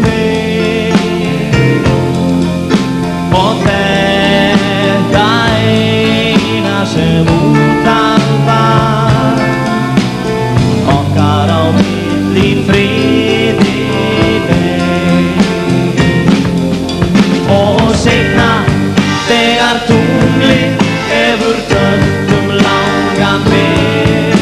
veg og þetta eina sem útan var okkar á milli friði leið og seinna þegar tunglið hefur döndum langan veg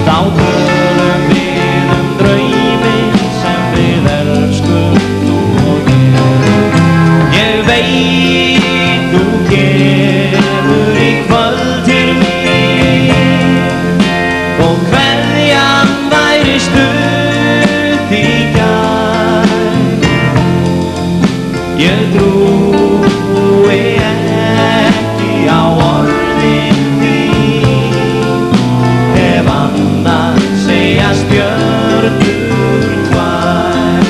þá tölum við drauminn sem við elskum þú og ég veit þú kemur í kvöld til mín og kveðjan væri stutt í gær ég trúi ekki á orðin þín ef annað segjast stjörnur tvær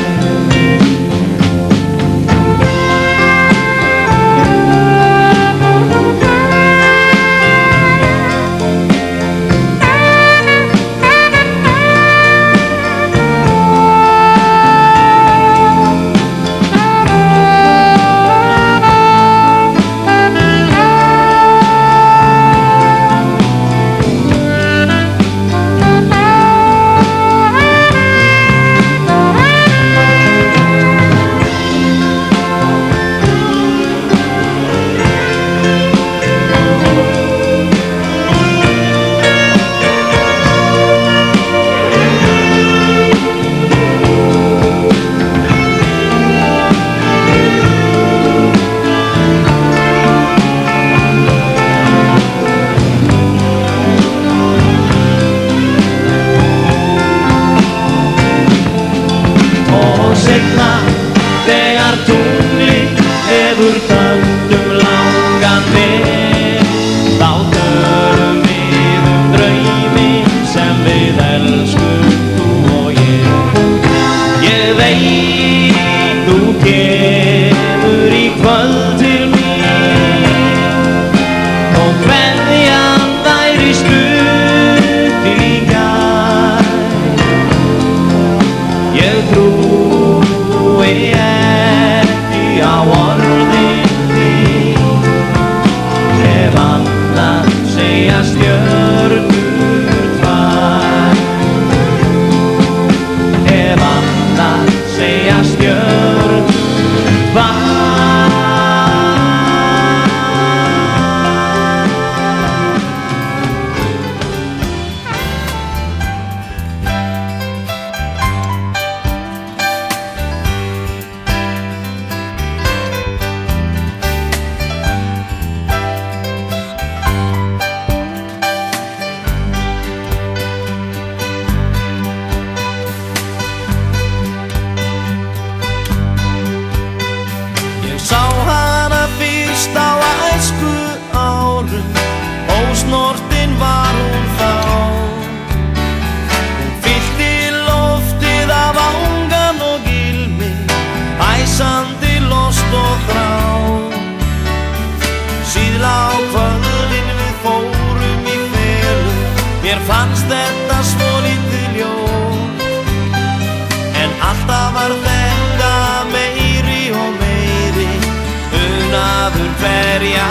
seinna þegar tunglið hefur döndum langan veg þá tölum við drauminn sem við elskum þú og ég veit þú kemur í kvöld til mín og kveðjan væri stutt í gær ég trúi ekki á orðin þín ef annað segjast stjörnur tvær ef annað segjast stjörnur tvær Sá hana fyrst á æsku árum ósnortin var hún þá hún fyllti loftið af angan og ilmi æsandi lost og þrá síðla á kvöldin við fórum í felu mér fannst þetta svolítið ljón en alltaf var þetta meiri og meiri unaður hverja